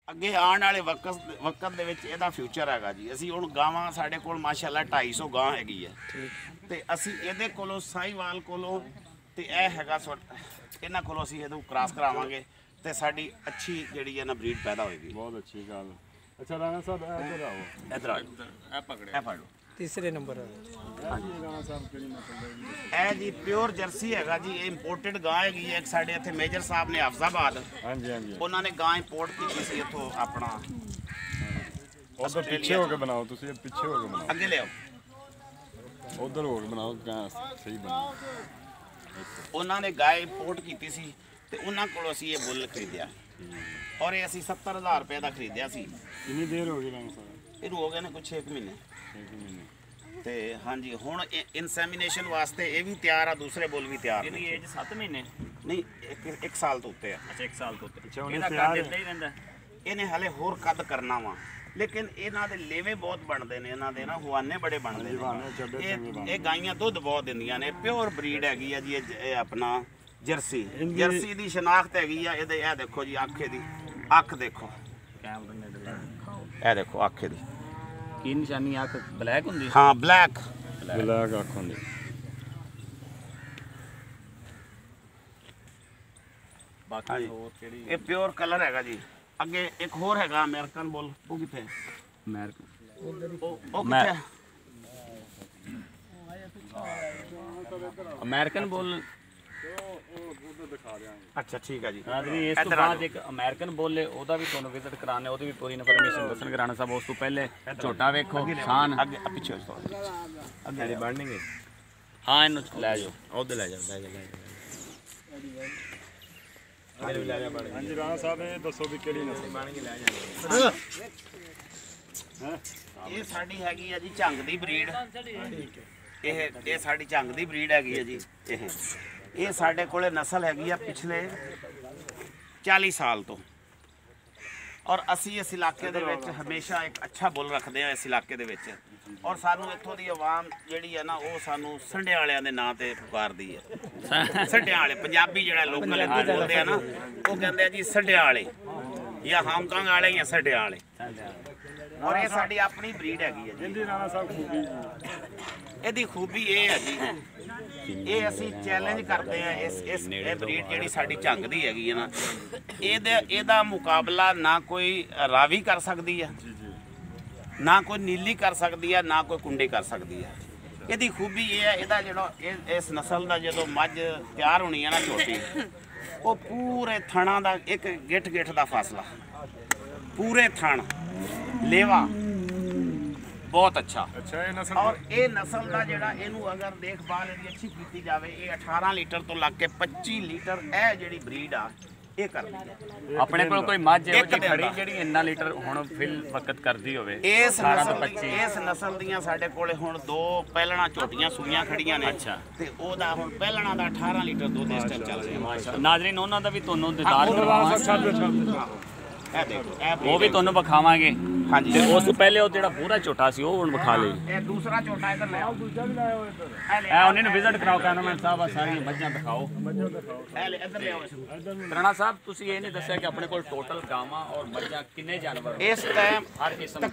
ਅੱਗੇ ਆਉਣ ਵਾਲੇ ਵਕਤ ਦੇ ਵਿੱਚ ਇਹਦਾ ਫਿਊਚਰ ਹੈਗਾ ਜੀ। ਅਸੀਂ ਹੁਣ ਗਾਵਾਂ ਸਾਡੇ ਕੋਲ ਮਾਸ਼ਾਅੱਲਾ 250 ਗਾਂ ਹੈਗੀ ਹੈ ਤੇ ਅਸੀਂ ਇਹਦੇ ਕੋਲੋਂ ਸਾਹੀਵਾਲ ਕੋਲੋਂ ਤੇ ਇਹ ਹੈਗਾ ਇਹਨਾਂ ਕੋਲੋਂ ਅਸੀਂ ਇਹਨੂੰ ਕ੍ਰਾਸ ਕਰਾਵਾਂਗੇ ਤੇ ਸਾਡੀ ਅੱਛੀ ਜਿਹੜੀ ਹੈ ਨਾ ਬਰੀਡ ਪੈਦਾ ਹੋਏਗੀ। ਬਹੁਤ ਅੱਛੀ ਗੱਲ। ਅੱਛਾ ਰਾਣਾ ਸਾਹਿਬ ਇੱਧਰ ਆਓ, ਇੱਧਰ ਆਓ, ਇਹ ਪਕੜਿਆ, ਇਹ ਫੜ ਲਓ। तीसरे नंबर है ਰਾਣਾ ਸਾਹਿਬ ਕਿਹੜੀ ਨਸਲ ਦਾ ਜੀ? ਇਹ ਜੀ ਪਿਓਰ ਜਰਸੀ ਹੈਗਾ ਜੀ। ਇਹ ਇੰਪੋਰਟਡ ਗਾਂ ਹੈਗੀ ਹੈ। ਇੱਕ ਸਾਡੇ ਇੱਥੇ ਮੇਜਰ ਸਾਹਿਬ ਨੇ ਹਫਜ਼ਾਬਾਦ, ਹਾਂਜੀ ਹਾਂਜੀ, ਉਹਨਾਂ ਨੇ ਗਾਂ ਇੰਪੋਰਟ ਕੀਤੀ ਸੀ ਇੱਥੋਂ ਆਪਣਾ। ਉਧਰ ਪਿੱਛੇ ਹੋ ਕੇ ਬਣਾਓ, ਤੁਸੀਂ ਪਿੱਛੇ ਹੋ ਕੇ ਬਣਾਓ, ਅੱਗੇ ਲਿਆਓ, ਉਧਰ ਹੋ ਕੇ ਬਣਾਓ, ਗਾਂ ਸਹੀ ਬਣਾਓ। ਉਹਨਾਂ ਨੇ ਗਾਂ ਇੰਪੋਰਟ ਕੀਤੀ ਸੀ ਤੇ ਉਹਨਾਂ ਕੋਲੋਂ ਅਸੀਂ ਇਹ ਬੁੱਲ ਖਰੀਦਿਆ ਔਰ ਇਹ ਅਸੀਂ 70,000 ਰੁਪਏ ਦਾ ਖਰੀਦਿਆ ਸੀ। ਕਿੰਨੀ ਦੇਰ ਹੋ ਗਈ ਰਾਣਾ ਸਾਹਿਬ? ਇਹਨੂੰ ਹੋ ਗਏ ਨੇ ਕੁਛ 6 ਮਹੀਨੇ। 6 ਮਹੀਨੇ। ਤੇ ਹਾਂਜੀ ਹੁਣ ਇਨਸੈਮੀਨੇਸ਼ਨ ਵਾਸਤੇ ਇਹ ਵੀ ਤਿਆਰ ਆ, ਦੂਸਰੇ ਬੁੱਲ ਵੀ ਤਿਆਰ ਇਹਦੀ ਨੇ। ਏਜ 7 ਮਹੀਨੇ। ਨਹੀਂ ਇੱਕ ਸਾਲ ਤੋਂ ਉੱਤੇ ਆ। ਅੱਛਾ 1 ਸਾਲ ਤੋਂ ਉੱਤੇ। ਅੱਛਾ, ਉਹਨੇ ਇਹਦਾ ਤਿਆਰ ਕੱਦ ਹੈ। ਇੱਦਾਂ ਹੀ ਰਹਿੰਦਾ। ਇਹਨੇ ਹਲੇ ਹੋਰ ਕੱਦ ਕਰਨਾ ਵਾ, ਲੇਕਿਨ ਇਹਨਾਂ ਦੇ ਲੇਵੇ ਬਹੁਤ ਬਣਦੇ ਨੇ, ਇਹਨਾਂ ਦੇ ਨਾ ਹਵਾਨੇ ਬੜੇ ਬਣਦੇ ਹਵਾਨੇ ਚੱਡੇ ਨੇ। ਚੰਗੇ ਬਣਦੇ। ਇਹ ਗਾਈਆਂ ਦੁੱਧ ਬਹੁਤ ਦਿੰਦੀਆਂ ਨੇ। ਪਿਓਰ ਬਰੀਡ ਹੈਗੀ ਆ ਜੀ ਇਹ ਆਪਣਾ ਜਰਸੀ। ਜਰਸੀ ਦੀ ਸ਼ਨਾਖਤ ਹੈਗੀ ਆ ਇਹਦੇ। ਇਹ ਦੇਖੋ ਜੀ ਅੱਖ ਦੀ, ਅੱਖ ਦੇਖੋ, ਕੈਮਰਾ ਨੇੜੇ ਲਾ। ਇਹ ਦੇਖੋ ਅੱਖ ਦੀ। ਕੀ ਨਿਸ਼ਾਨੀ ਅੱਖ ਬਲੈਕ ਹੁੰਦੀ? ਹਾਂ ਬਲੈਕ। ਬਲੈਕ ਅੱਖ ਹੁੰਦੀ। ਬਾਕੀ ਹੋਰ ਕਿਹੜੀ? ਇਹ ਪਿਓਰ ਕਲਰ ਹੈਗਾ ਜੀ। ਅੱਗੇ ਇੱਕ ਹੋਰ ਹੈਗਾ ਅਮਰੀਕਨ ਬੁੱਲ, ਉਹ ਕਿੱਥੇ? ਉਹ ਕਿੱਥੇ? ਅਮਰੀਕਨ ਬੁੱਲ। ਅੱਛਾ ਠੀਕ ਹੈ ਜੀ। ਨਾਜ਼ਰੀ ਇਸ ਤੋਂ ਬਾਅਦ ਇੱਕ ਅਮਰੀਕਨ ਬੁੱਲ ਹੈ, ਉਹਦਾ ਵੀ ਤੁਹਾਨੂੰ ਵਿਜ਼ਿਟ ਕਰਾਣੇ, ਉਹਦੀ ਵੀ ਪੂਰੀ ਇਨਫੋਰਮੇਸ਼ਨ ਦੱਸਣਗੇ ਰਾਣਾ ਸਾਹਿਬ। ਉਸ ਤੋਂ ਪਹਿਲੇ ਝੋਟਾ ਵੇਖੋ, ਸ਼ਾਨ ਅੱਗੇ ਪਿੱਛੇ ਹੋ ਜਾਓ। ਅੱਗੇ ਬਣਨਗੇ। ਹਾਂ ਇਹਨੂੰ ਲੈ ਜਾਓ, ਉਹਦੇ ਲੈ ਜਾ, ਲੈ ਜਾ, ਲੈ ਜਾ। ਹਾਂਜੀ ਰਾਣਾ ਸਾਹਿਬ ਇਹ ਦੱਸੋ ਵੀ ਕਿਹੜੀ ਨਸਲ ਬਣ ਕੇ ਲੈ ਇਹ ਸਾਡੀ ਹੈਗੀ ਆ ਜੀ ਝੰਗ ਦੀ ਬਰੀਡ। ਇਹ ਸਾਡੀ ਝੰਗ ਦੀ ਬਰੀਡ ਹੈਗੀ ਆ ਜੀ। ਇਹ ਸਾਡੇ ਕੋਲੇ ਨਸਲ ਹੈਗੀ ਆ ਪਿਛਲੇ 40 ਸਾਲ ਤੋਂ ਔਰ ਅਸੀਂ ਇਸ ਇਲਾਕੇ ਦੇ ਵਿੱਚ ਹਮੇਸ਼ਾ ਇੱਕ ਅੱਛਾ ਬੁੱਲ ਰੱਖਦੇ ਆ ਇਸ ਇਲਾਕੇ ਦੇ ਵਿੱਚ। ਔਰ ਸਾਨੂੰ ਇੱਥੋਂ ਦੀ ਆਵਾਮ ਜਿਹੜੀ ਹੈ ਨਾ ਉਹ ਸਾਨੂੰ ਸੰਢਿਆਂ ਵਾਲਿਆਂ ਦੇ ਨਾਂ ਤੇ ਪੁਕਾਰਦੀ ਹੈ। ਸੰਢਿਆਂ ਵਾਲੇ ਪੰਜਾਬੀ ਜਿਹੜਾ ਲੋਕਲ ਇੱਥੇ ਬੋਲਦੇ ਆ ਨਾ, ਉਹ ਕਹਿੰਦੇ ਆ ਜੀ ਸੰਢਿਆਂ ਵਾਲੇ ਜਾਂ ਹਾਂਗਕਾਂਗ ਵਾਲੇ ਜਾਂ ਸੰਢਿਆਂ ਵਾਲੇ। ਔਰ ਇਹ ਸਾਡੀ ਆਪਣੀ ਬਰੀਡ ਹੈਗੀ ਹੈ ਜੀ। ਇਹਦੀ ਰਾਣਾ ਸਾਹਿਬ ਖੂਬੀ? ਇਹਦੀ ਖੂਬੀ ਇਹ ਹੈ ਜੀ, ਇਹ ਅਸੀਂ ਚੈਲੰਜ ਕਰਦੇ ਆ ਇਸ ਬਰੀਡ ਜਿਹੜੀ ਸਾਡੀ ਝੰਗ ਦੀ ਹੈਗੀ ਹੈ ਨਾ, ਇਹਦਾ ਮੁਕਾਬਲਾ ਨਾ ਕੋਈ ਰਾਵੀ ਕਰ ਸਕਦੀ ਆ, ਨਾ ਕੋਈ ਨੀਲੀ ਕਰ ਸਕਦੀ ਆ, ਨਾ ਕੋਈ ਕੁੰਡੀ ਕਰ ਸਕਦੀ ਆ। ਇਹਦੀ ਖੂਬੀ ਇਹ ਹੈ, ਇਹਦਾ ਜਿਹੜਾ ਇਸ ਨਸਲ ਦਾ ਜਦੋਂ ਮੱਝ ਤਿਆਰ ਹੋਣੀ ਹੈ ਨਾ ਛੋਟੀ, ਉਹ ਪੂਰੇ ਥਣਾ ਦਾ ਇੱਕ ਗਿੱਠ ਦਾ ਫਾਸਲਾ, ਪੂਰੇ ਥਣ ਲੇਵਾ ਬਹੁਤ ਅੱਛਾ। ਅੱਛਾ ਇਹ ਨਸਲ ਔਰ ਇਹ ਨਸਲ ਦਾ ਜਿਹੜਾ ਇਹਨੂੰ ਅਗਰ ਦੇਖਭਾਲ ਇਹਦੀ ਅੱਛੀ ਕੀਤੀ ਜਾਵੇ, ਇਹ 18 ਲੀਟਰ ਤੋਂ ਲੱਗ ਕੇ 25 ਲੀਟਰ ਇਹ ਜਿਹੜੀ ਬਰੀਡ ਆ ਇਹ ਕਰਦੀ ਹੈ। ਆਪਣੇ ਕੋਲ ਕੋਈ ਮੱਝ ਇਹੋ ਇੱਕ ਜਿਹੀ ਦਿਨ ਖੜੀ ਦਾ। ਜਿਹੜੀ ਇੰਨਾ ਲੀਟਰ ਹੁਣ ਫਿਲ ਵਕਤ ਕਰਦੀ ਹੋਵੇ? ਇਸ 18 ਤੋਂ 25। ਨਸਲ ਦੀਆਂ ਸਾਡੇ ਕੋਲੇ ਹੁਣ 2 ਪਹਿਲਣਾ ਝੋਟੀਆਂ ਸੂਈਆਂ ਖੜੀਆਂ ਨੇ। ਅੱਛਾ। ਤੇ ਉਹਦਾ ਹੁਣ ਪਹਿਲਣਾ ਦਾ 18 ਲੀਟਰ ਦੁੱਧ ਇਸ ਟਾਈਮ ਚੱਲ ਰਿਹਾ। ਨਾਜ਼ਰੀਨ ਉਹਨਾਂ ਦਾ ਵੀ ਤੁਹਾਨੂੰ ਦਿਦਾਰ ਕਰਵਾਵਾਂਗੇ, ਇਹ ਦੇਖੋ ਇਹ ਉਹ ਵੀ ਤੁਹਾਨੂੰ ਵਿਖਾਵਾਂਗੇ। ਹਾਂਜੀ। ਤੇ ਉਸ ਤੋਂ ਪਹਿਲੇ ਉਹ ਜਿਹੜਾ ਪੂਰਾ ਝੋਟਾ ਸੀ ਉਹ ਹੁਣ ਵਿਖਾ ਲਈ। ਇਹ ਦੂਸਰਾ ਝੋਟਾ ਇਧਰ ਲੈ ਆਓ, ਦੂਜਾ ਵੀ ਲੈ ਆਓ ਇੱਧਰ। ਇਹ ਉਹਨਾਂ ਨੂੰ ਵਿਜ਼ਿਟ ਕਰਾਓ, ਕੈਮਰਾਮੈਨ ਸਾਹਿਬ ਆ ਸਾਰੀਆਂ ਮੱਝਾਂ ਦਿਖਾਓ। ਇਹ ਲੈ ਇੱਧਰ ਲੈ ਆਓ। ਰਾਣਾ ਸਾਹਿਬ ਤੁਸੀਂ ਇਹ ਨਹੀਂ ਦੱਸਿਆ ਕਿ ਆਪਣੇ ਕੋਲ ਟੋਟਲ ਗਾਵਾਂ ਔਰ ਮੱਝਾਂ ਕਿੰਨੇ ਜਾਨਵਰ? ਇਸ ਟਾਈਮ ਹਰ ਕਿਸਮ ਦੇ।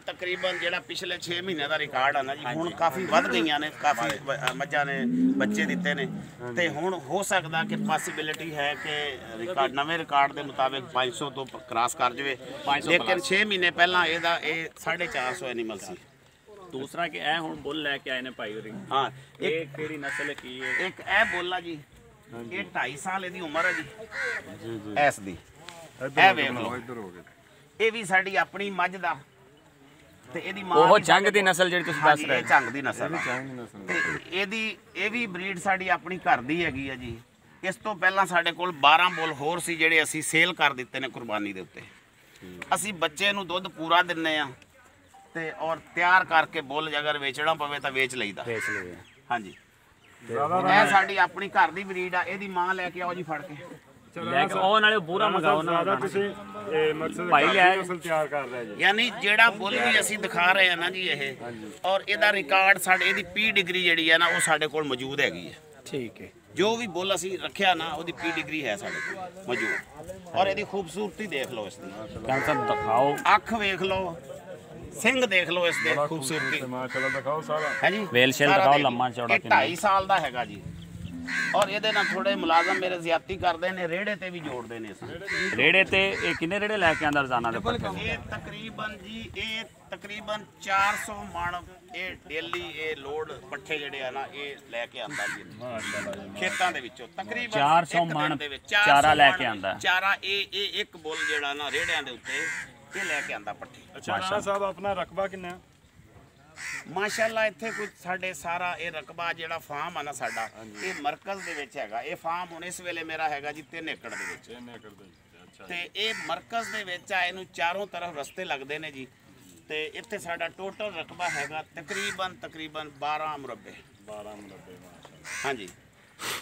ਤਕਰੀਬਨ ਜਿਹੜਾ ਪਿਛਲੇ 6 ਮਹੀਨਿਆਂ ਦਾ ਰਿਕਾਰਡ ਆ ਨਾ ਜੀ, ਹੁਣ ਕਾਫੀ ਵੱਧ ਗਈਆਂ ਨੇ, ਕਾਫੀ ਮੱਝਾਂ ਨੇ ਬੱਚੇ ਦਿੱਤੇ ਨੇ। ਤੇ ਹੁਣ ਹੋ ਸਕਦਾ ਕਿ ਪੋਸੀਬਿਲਿਟੀ ਹੈ ਕਿ ਨਵੇਂ ਰਿਕਾਰਡ ਦੇ ਮੁਤਾਬਿਕ 500 ਤੋਂ ਕ੍ਰਾਸ ਕਰ ਜਾਵੇ। ਲੇਕਿਨ 6 ਮਹੀਨੇ ਪਹਿਲਾਂ ਇਹ 450 ਐਨੀਮਲ ਸੀ। ਦੂਸਰਾ ਕਿ ਇਹ ਹੁਣ ਬੁੱਲ ਲੈ ਕੇ ਆਏ ਨੇ ਭਾਈ ਹੋਰੀ। ਹਾਂ ਇਹ ਕਿਹੜੀ ਨਸਲ ਕੀ ਹੈ? ਇੱਕ ਇਹ ਬੋਲਾ ਜੀ, ਇਹ 2.5 ਸਾਲ ਇਹਦੀ ਉਮਰ ਹੈ ਜੀ। ਜੀ ਜੀ ਐਸ ਦੀ ਇਹ ਵੇਖ ਲਓ, ਇੱਧਰ ਹੋ ਗਏ। ਇਹ ਵੀ ਸਾਡੀ ਆਪਣੀ ਮੱਝ ਦਾ ਤੇ ਇਹਦੀ ਮਾਂ ਉਹ ਵੀ ਜੰਗ ਦੀ ਨਸਲ ਜਿਹੜੀ ਤੁਸੀਂ ਦੱਸ ਹਾਂਜੀ, ਰਹੇ ਇਹ ਝੰਗ ਦੀ ਨਸਲ ਆ। ਚਾਹੀਦੀ ਨਸਲ। ਤੇ ਇਹ ਵੀ ਬਰੀਡ ਸਾਡੀ ਆਪਣੀ ਘਰ ਦੀ ਹੈਗੀ ਹੈ ਜੀ। ਇਸ ਤੋਂ ਪਹਿਲਾਂ ਸਾਡੇ ਕੋਲ 12 ਬੁੱਲ ਹੋਰ ਸੀ ਜਿਹੜੇ ਅਸੀਂ ਸੇਲ ਕਰ ਦਿੱਤੇ ਨੇ ਕੁਰਬਾਨੀ ਦੇ ਉੱਤੇ। ਅਸੀਂ ਬੱਚੇ ਨੂੰ ਦੁੱਧ ਪੂਰਾ ਦਿੰਨੇ ਆ ਤੇ ਔਰ ਤਿਆਰ ਕਰਕੇ ਬੁੱਲ ਅਗਰ ਵੇਚਣਾ ਪਵੇ ਤਾਂ ਵੇਚ ਲਈਦਾ। ਵੇਚ ਲਏ। ਹਾਂਜੀ, ਇਹ ਸਾਡੀ ਆਪਣੀ ਘਰ ਦੀ ਬਰੀਡ ਆ। ਇਹਦੀ ਮਾਂ ਲੈ ਕੇ ਆਓ ਜੀ ਫੜ ਕੇ। ਲੈ ਕੇ ਉਹ ਨਾਲੇ ਬੂਰਾ ਮੰਗਾਓ ਨਾ। ਜ਼ਿਆਦਾ ਤੁਸੀਂ ਇਹ ਮਕਸਦ ਭਾਈ ਲਿਆ ਨਸਲ ਤਿਆਰ ਕਰ ਰਹੇ ਜੀ। ਯਾਨੀ ਜਿਹੜਾ ਬੁੱਲ ਵੀ ਅਸੀਂ ਦਿਖਾ ਰਹੇ ਆ ਨਾ ਜੀ ਇਹ, ਔਰ ਇਹਦਾ ਰਿਕਾਰਡ ਸਾਡੇ, ਇਹਦੀ ਪੀ ਡਿਗਰੀ ਜਿਹੜੀ ਹੈ ਨਾ ਉਹ ਸਾਡੇ ਕੋਲ ਮੌਜੂਦ ਹੈਗੀ ਹੈ। ਠੀਕ ਹੈ। ਜੋ ਵੀ ਬੁੱਲ ਅਸੀਂ ਰੱਖਿਆ ਨਾ ਉਹਦੀ ਪੀਡੀਗਰੀ ਹੈ ਸਾਡੇ ਕੋਲ ਮੌਜੂਦ। ਔਰ ਇਹਦੀ ਖੂਬਸੂਰਤੀ ਦੇਖ ਲਓ, ਇਸ ਦੀ ਡਾਕਟਰ ਸਾਹਿਬ ਦਿਖਾਓ, ਅੱਖ ਵੇਖ ਲਓ, ਸਿੰਘ ਦੇਖ ਲਓ, ਇਸ ਦੇ ਖੂਬਸੂਰਤੀ ਮਾਸ਼ਾਅੱਲਾ ਦਿਖਾਓ ਸਾਰਾ। ਹੈ ਜੀ। ਵੇਲ ਸ਼ੇਲ ਸਾਰਾ ਦਿਖਾਓ, ਦੇਖ ਲਓ। ਲੰਮਾ ਚੌੜਾ ਇਹ 2.5 ਸਾਲ ਦਾ ਹੈਗਾ ਜੀ। ਔਰ ਇਹਦੇ ਨਾਲ ਥੋੜੇ ਮੁਲਾਜ਼ਮ ਮੇਰੇ ਜ਼ਿਆਦਤੀ ਕਰਦੇ ਨੇ, ਰੇੜੇ ਤੇ ਵੀ ਜੋੜਦੇ ਨੇ ਅਸੀਂ। ਰੇੜੇ ਤੇ ਇਹ ਕਿੰਨੇ ਰੇੜੇ ਲੈ ਕੇ ਆਂਦਾ ਰੋਜ਼ਾਨਾ ਦੇ ਪੱਠੇ? ਇਹ ਤਕਰੀਬਨ 400 ਮਣ ਇਹ ਡੇਲੀ ਇਹ ਲੋਡ ਪੱਠੇ ਜਿਹੜੇ ਆ ਨਾ ਇਹ ਲੈ ਕੇ ਆਂਦਾ ਜੀ ਖੇਤਾਂ ਦੇ ਵਿੱਚੋਂ। ਤਕਰੀਬਨ 400 ਇੱਕ ਦਿਨ ਮਣ ਦੇ ਵਿੱਚ ਚਾਰਾ ਲੈ ਮਣ ਕੇ ਆਂਦਾ। ਚਾਰਾ ਇਹ ਇੱਕ ਬੁੱਲ ਜਿਹੜਾ ਨਾ ਰੇੜਿਆਂ ਦੇ ਉੱਤੇ ਇਹ ਲੈ ਕੇ ਆਂਦਾ ਪੱਠੇ। ਅੱਛਾ ਰਾਣਾ ਸਾਹਿਬ ਆਪਣਾ ਰਕਬਾ ਕਿੰਨਾ ਹੈ? ਮਾਸ਼ਾਅੱਲਾ ਇੱਥੇ ਕੋਈ ਸਾਡੇ ਸਾਰਾ ਇਹ ਰਕਬਾ ਜਿਹੜਾ ਫਾਰਮ ਆ ਨਾ ਸਾਡਾ ਇਹ ਮਰਕਜ਼ ਦੇ ਵਿੱਚ ਹੈਗਾ। ਇਹ ਫਾਰਮ ਹੁਣ ਇਸ ਵੇਲੇ ਮੇਰਾ ਹੈਗਾ ਜੀ 3 ਏਕੜ ਦੇ ਵਿੱਚ। 3 ਏਕੜ ਦੇ। ਅੱਛਾ। ਤੇ ਇਹ ਮਰਕਜ਼ ਦੇ ਵਿੱਚ ਆ, ਇਹਨੂੰ ਚਾਰੋਂ ਤਰਫ ਰਸਤੇ ਲੱਗਦੇ ਨੇ ਜੀ। ਤੇ ਇੱਥੇ ਸਾਡਾ ਟੋਟਲ ਰਕਬਾ ਹੈਗਾ ਤਕਰੀਬਨ 12 ਮੁਰੱਬੇ। 12 ਮੁਰੱਬੇ ਮਾਸ਼ਾਅੱਲਾ। ਹਾਂਜੀ।